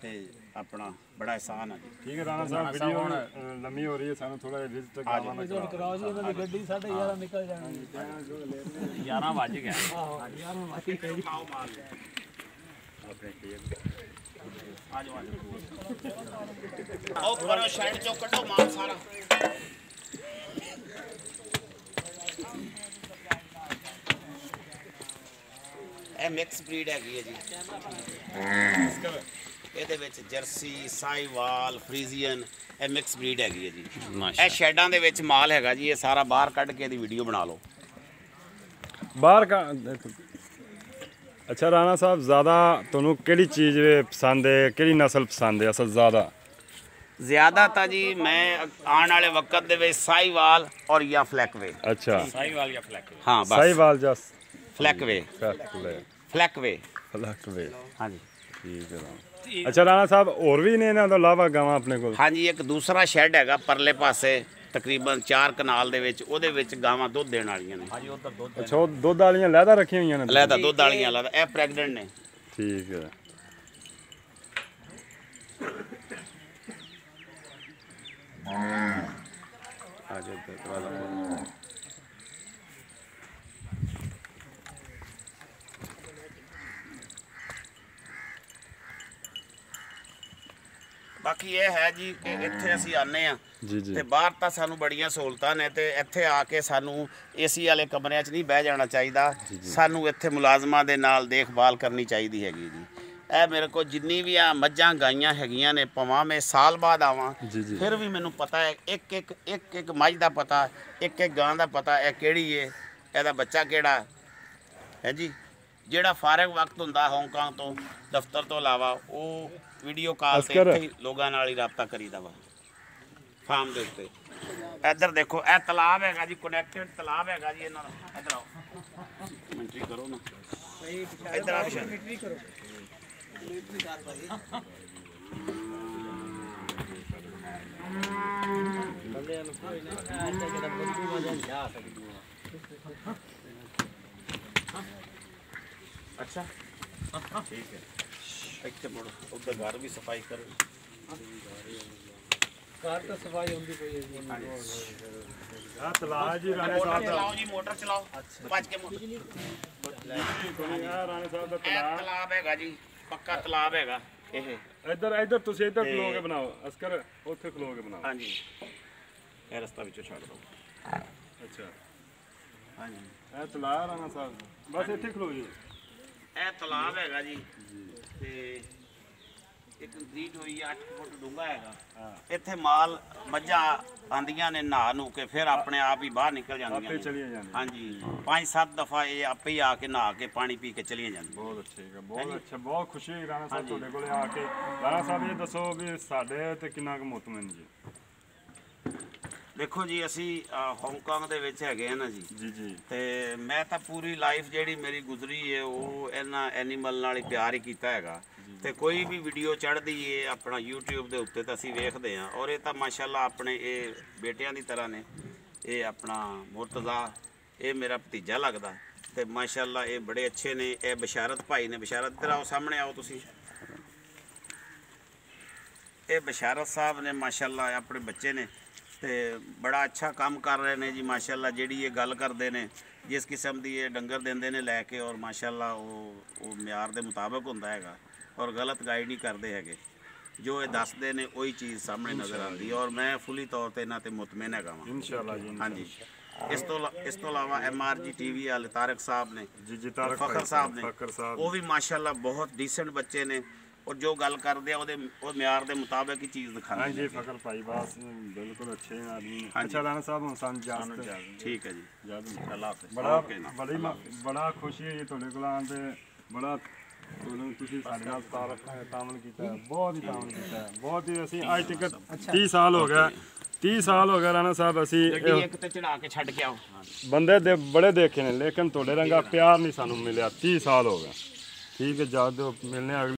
ਤੇ ਆਪਣਾ ਬੜਾ ਅਹਿਸਾਨ ਆ ਜੀ। ठीक है राना साहब, वीडियो लंबी हो रही है, सानू थोड़ा विजिट गाँव में करा ਕਰਾਓ ਜੀ, ਇਹਨਾਂ ਦੀ ਗੱਡੀ 11:30 ਨਿਕਲ ਜਾਣੀ। 11 ਵੱਜ ਗਿਆ। ਆਹੋ 11 ਵਾਕੀ ਕਹੀ। ਉਹ ਪਰੋ ਸਾਈਡ ਚੋਂ ਕੱਢੋ ਮਾਲ ਸਾਰਾ। ਇਹ ਮਿਕਸ ਬਰੀਡ ਹੈਗੀ ਹੈ ਜੀ। ਇਹਦੇ ਵਿੱਚ ਜਰਸੀ, ਸਾਈਵਾਲ, ਫਰੀਜ਼ੀਅਨ, ਇਹ ਮਿਕਸ ਬਰੀਡ ਹੈਗੀ ਹੈ ਜੀ। ਇਹ ਸ਼ੈਡਾਂ ਦੇ ਵਿੱਚ ਮਾਲ ਹੈਗਾ ਜੀ। ਇਹ ਸਾਰਾ ਬਾਹਰ ਕੱਢ ਕੇ ਇਹਦੀ ਵੀਡੀਓ ਬਣਾ ਲਓ। बाहर का। अच्छा राना साहब, ज़्यादा तुहानू केड़ी चीज़ पसंद है, केड़ी नस्ल पसंद है असल ज़्यादा? ਜ਼ਿਆਦਾ ਤਾਂ ਜੀ ਮੈਂ ਆਉਣ ਵਾਲੇ ਵਕਤ ਦੇ ਵਿੱਚ ਸਾਈਵਾਲ ਔਰ ਜਾਂ ਫਲੈਕਵੇ। अच्छा, साहिवाल या फ्लैक। ਹਾਂ ਬਸ साहिवाल जस ਫਲੈਕਵੇ। फलकवे ਫਲੈਕਵੇ ਹਾਂਜੀ। ठीक है राना। अच्छा राना साहब, और भी ने इन्हां तो इलावा गावां अपने कोल? ਹਾਂਜੀ, ਇੱਕ ਦੂਸਰਾ ਸ਼ੈੱਡ ਹੈਗਾ ਪਰਲੇ ਪਾਸੇ, ਤਕਰੀਬਨ 4 ਕਨਾਲ ਦੇ ਵਿੱਚ। ਉਹਦੇ ਵਿੱਚ ਗਾਵਾਂ ਦੁੱਧ ਦੇਣ ਵਾਲੀਆਂ ਨੇ। ਹਾਂਜੀ ਉਧਰ ਦੁੱਧ अच्छा, वो दुध वालियां लैदा रखी हुई ने? ਲੈਦਾ ਦੁੱਧ ਵਾਲੀਆਂ ਲੈਦਾ। ਇਹ ਪ੍ਰੈਗਨੈਂਟ ਨੇ। ठीक है। ਬਾਕੀ ਇਹ ਹੈ ਜੀ ਕਿ ਇੱਥੇ ਅਸੀਂ ਆਨੇ ਆ जी जी। ਤੇ ਬਾਹਰ ਤਾਂ ਸਾਨੂੰ ਬੜੀਆਂ ਸਹੂਲਤਾਂ ਨੇ, ਤੇ ਇੱਥੇ ਆ ਕੇ ਸਾਨੂੰ ਏਸੀ ਵਾਲੇ ਕਮਰਿਆਂ 'ਚ ਨਹੀਂ ਬਹਿ ਜਾਣਾ ਚਾਹੀਦਾ। ਸਾਨੂੰ ਇੱਥੇ ਮੁਲਾਜ਼ਮਾਂ ਦੇ ਨਾਲ ਦੇਖਭਾਲ ਕਰਨੀ ਚਾਹੀਦੀ ਹੈਗੀ ਜੀ। ਇਹ ਮੇਰੇ ਕੋਲ ਜਿੰਨੀ ਵੀ ਆ ਮੱਝਾਂ ਗਾਈਆਂ ਹੈਗੀਆਂ ਨੇ, ਭਾਵੇਂ ਮੈਂ ਸਾਲ ਬਾਅਦ ਆਵਾਂ ਜੀ ਜੀ। ਫਿਰ ਵੀ ਮੈਨੂੰ ਪਤਾ ਹੈ, ਇੱਕ ਮੱਝ ਦਾ ਪਤਾ, ਇੱਕ ਗਾਂ ਦਾ ਪਤਾ, ਇਹ ਕਿਹੜੀ ਏ ਇਹਦਾ ਬੱਚਾ ਕਿਹੜਾ ਹੈ ਜੀ। ਜਿਹੜਾ ਫਾਰਗ ਵਕਤ ਹੁੰਦਾ ਹਾਂਗਕਾਂਗ ਤੋਂ ਦਫ਼ਤਰ ਤੋਂ ਇਲਾਵਾ ਉਹ ਵੀਡੀਓ ਕਾਲ ਤੇ ਅਸਕਰ। ਇੱਥੇ ਹੀ ਲੋਕਾਂ ਨਾਲ ਹੀ ਰਾਬਤਾ ਕਰੀਦਾ ਵਾ ਫਾਰਮ ਦੇ ਉੱਤੇ। ਇੱਧਰ ਦੇਖੋ ਇਹ ਤਲਾਬ ਹੈਗਾ ਜੀ, ਕਨੈਕਟਡ ਤਲਾਬ ਹੈਗਾ ਜੀ ਇਹਨਾਂ ਦਾ। ਇੱਧਰ ਆਓ ਐਂਟਰੀ ਕਰੋ ਨਾ, ਇੱਧਰ ਆ ਕਰੋ। ਅੱਛਾ ਠੀਕ ਹੈ, ਇੱਥੇ ਮੁੜੋ, ਉੱਧਰ ਘਰ ਵੀ ਸਫਾਈ ਕਰੋ। ਕਾਰ ਤਾਂ ਸਫਾਈ ਹੁੰਦੀ ਪਈ ਹੈ ਜੀ। ਆ ਤਲਾਜ ਜੀ ਰਾਣੇ ਮੋਟਰ ਸਾਹਿਬ ਦਾ। ਚਲਾਓ ਜੀ, ਮੋਟਰ ਚਲਾਓ, ਭੱਜ ਕੇ ਮੋਟਰ। ਆ ਰਾਣੇ ਸਾਹਿਬ ਦਾ ਇਹ ਤਲਾਬ। ਤਲਾਬ ਹੈਗਾ ਜੀ, ਪੱਕਾ ਤਲਾਬ ਹੈਗਾ ਇਹ। ਇੱਧਰ ਤੁਸੀਂ ਇੱਧਰ ਖਲੋ ਕੇ ਬਣਾਓ ਅਸਕਰ, ਉੱਥੇ ਖਲੋ ਕੇ ਬਣਾਓ। ਹਾਂਜੀ ਇਹ ਰਸਤਾ ਵਿੱਚੋਂ ਛੱਡ ਦਿਓ। ਅੱਛਾ ਹਾਂਜੀ ਇਹ ਤਲਾਬ ਰਾਣਾ ਸਾਹਿਬ ਦਾ। ਬਸ ਇੱਥੇ ਖਲੋ ਜੀ। ਇਹ ਤਲਾਬ ਹੈਗਾ ਜੀ ਤੇ ਇਹ ਕੰਕਰੀਟ ਹੋਈ 8 ਫੁੱਟ ਡੂੰਘਾ ਹੈਗਾ। ਇੱਥੇ ਮਾਲ ਮੱਝਾਂ ਆਂਦੀਆਂ ਨੇ ਨਹਾ ਨੂੰ ਕੇ ਫਿਰ ਆਪਣੇ ਆਪ ਹੀ ਬਾਹਰ ਨਿਕਲ ਜਾਂਦੀਆਂ ਆਪੇ ਨੇ। ਚਲੀਆਂ ਜਾਂਦੀਆਂ। ਹਾਂਜੀ 5-7 ਦਫਾ ਇਹ ਆਪੇ ਹੀ ਆ ਕੇ ਨਹਾ ਕੇ ਪਾਣੀ ਪੀ ਕੇ ਚਲੀਆਂ ਜਾਂਦੀਆਂ। ਬਹੁਤ ਅੱਛਾ ਹੈਗਾ, ਬਹੁਤ ਅੱਛਾ, ਬਹੁਤ ਖੁਸ਼ੀ ਹੋਈ ਰਾਣਾ ਸਾਹਿਬ ਤੁਹਾਡੇ ਕੋਲੇ ਆ ਕੇ। ਰਾਣਾ ਸਾਹਿਬ ਇਹ ਦੱਸੋ ਵੀ ਸਾਡੇ ਤੇ ਕਿੰਨਾ ਕੁ ਮੁਤਮਿਨ ਜੀ। ਦੇਖੋ ਜੀ ਅਸੀਂ ਹਾਂਗਕਾਂਗ ਦੇ ਵਿੱਚ ਹੈਗੇ ਆ ਨਾ ਜੀ ਜੀ ਜੀ ਤੇ ਮੈਂ ਤਾਂ ਪੂਰੀ ਲਾਈਫ ਜਿਹੜੀ ਮੇਰੀ ਗੁਜ਼ਰੀ ਹੈ ਉਹ ਇਹਨਾਂ ਐਨੀਮਲ ਨਾਲ ਹੀ ਪਿਆਰ ਹੀ ਕੀਤਾ ਹੈਗਾ। ਤੇ ਕੋਈ ਵੀ ਵੀਡੀਓ ਚੜ੍ਹਦੀ ਏ ਆਪਣਾ YouTube ਦੇ ਉੱਤੇ ਤਾਂ ਅਸੀਂ ਵੇਖਦੇ ਹਾਂ। ਔਰ ਇਹ ਤਾਂ ਮਾਸ਼ਾਅੱਲਾ ਆਪਣੇ ਇਹ ਬੇਟਿਆਂ ਦੀ ਤਰ੍ਹਾਂ ਨੇ। ਇਹ ਆਪਣਾ ਮੁਰਤਜ਼ਾ ਇਹ ਮੇਰਾ ਭਤੀਜਾ ਲੱਗਦਾ ਤੇ ਮਾਸ਼ਾਅੱਲਾ ਇਹ ਬੜੇ ਅੱਛੇ ਨੇ। ਇਹ ਬਸ਼ਾਰਤ ਭਾਈ ਨੇ। ਬਸ਼ਾਰਤ ਇੱਧਰ ਆਓ, ਸਾਹਮਣੇ ਆਓ ਤੁਸੀਂ। ਇਹ ਬਸ਼ਾਰਤ ਸਾਹਿਬ ਨੇ ਮਾਸ਼ਾਅੱਲਾ ਆਪਣੇ ਬੱਚੇ ਨੇ ਤੇ ਬੜਾ ਅੱਛਾ ਕੰਮ ਕਰ ਰਹੇ ਨੇ ਜੀ ਮਾਸ਼ਾਅੱਲਾ। ਜਿਹੜੀ ਇਹ ਗੱਲ ਕਰਦੇ ਨੇ ਜਿਸ ਕਿਸਮ ਦੀ ਇਹ ਡੰਗਰ ਦਿੰਦੇ ਨੇ ਲੈ ਕੇ, ਔਰ ਮਾਸ਼ਾਅੱਲਾ ਉਹ ਮਿਆਰ ਦੇ ਮੁਤਾਬਕ ਹੁੰਦਾ ਹੈਗਾ ਔਰ ਗਲਤ ਗਾਈਡ ਨਹੀਂ ਕਰਦੇ ਹੈਗੇ। ਜੋ ਇਹ ਦੱਸਦੇ ਨੇ ਉਹੀ ਚੀਜ਼ ਸਾਹਮਣੇ ਨਜ਼ਰ ਆਉਂਦੀ ਔਰ ਮੈਂ ਫੁੱਲੀ ਤੌਰ ਤੇ ਇਹਨਾਂ ਤੇ ਮੁਤਮਿਨ ਹੈਗਾ ਵਾਂ ਇਨਸ਼ਾਅੱਲਾ ਜੀ। ਹਾਂਜੀ ਇਸ ਤੋਂ ਇਲਾਵਾ MRG TV ਵਾਲੇ ਤਾਰਕ ਸਾਹਿਬ ਨੇ, ਜੀ ਤਾਰਕ ਫਖਰ ਸਾਹਿਬ ਨੇ, ਫਖਰ ਸਾਹਿਬ ਉਹ ਵੀ ਮਾਸ਼ਾਅੱਲਾ ਬਹੁਤ ਡੀਸੈਂਟ ਬੱਚੇ ਨੇ ਔਰ ਜੋ ਗੱਲ ਕਰਦੇ ਆ ਉਹ ਮਿਆਰ ਦੇ ਮੁਤਾਬਕ ਹੀ ਚੀਜ਼ ਦਿਖਾਉਂਦੇ ਹਾਂਜੀ ਨੇ। ਫਖਰ ਭਾਈ ਬਾਸ ਬਿਲਕੁਲ ਅੱਛੇ ਆਦਮੀ ਨੇ। ਅੱਛਾ ਰਾਣਾ ਸਾਹਿਬ ਹੁਣ ਸਾਨੂੰ ਜਾਣ ਠੀਕ ਹੈ ਜੀ, ਅੱਲਾਹ ਹਾਫਿਜ਼। ਬੜਾ ਓਕੇ ਨਾ। ਬੜਾ ਖੁਸ਼ੀ ਹੈ ਤੁਹਾਡੇ ਕੋਲ ਆਉਣ ਤੇ। ਬੜਾ ਤੁਸੀਂ ਸਾਡੇ ਨਾਲ ਤਾਮਲ ਕੀਤਾ ਹੈ, ਬਹੁਤ ਹੀ ਤਾਮਲ ਕੀਤਾ ਹੈ, ਬਹੁਤ ਹੀ। ਅਸੀਂ ਅੱਜ ਤੱਕ 30 ਸਾਲ ਹੋ ਗਿਆ, 30 ਸਾਲ ਹੋ ਗਿਆ ਰਾਣਾ ਸਾਹਿਬ। ਅਸੀਂ ਗੱਡੀ ਇੱਕ ਤੇ ਚੜਾ ਕੇ ਛੱਡ ਕੇ ਆਓ। ਬੰਦੇ ਦੇ ਬੜੇ ਦੇਖੇ ਨੇ ਲੇਕਿਨ ਤੁਹਾਡੇ ਰੰਗਾ ਪਿਆਰ ਨਹੀਂ ਸਾਨੂੰ ਮਿਲਿਆ। 30 ਸਾਲ ਹੋ ਗਏ। ਠੀਕ ਹੈ, ਜਦ ਮਿਲਨੇ ਅਗਲੇ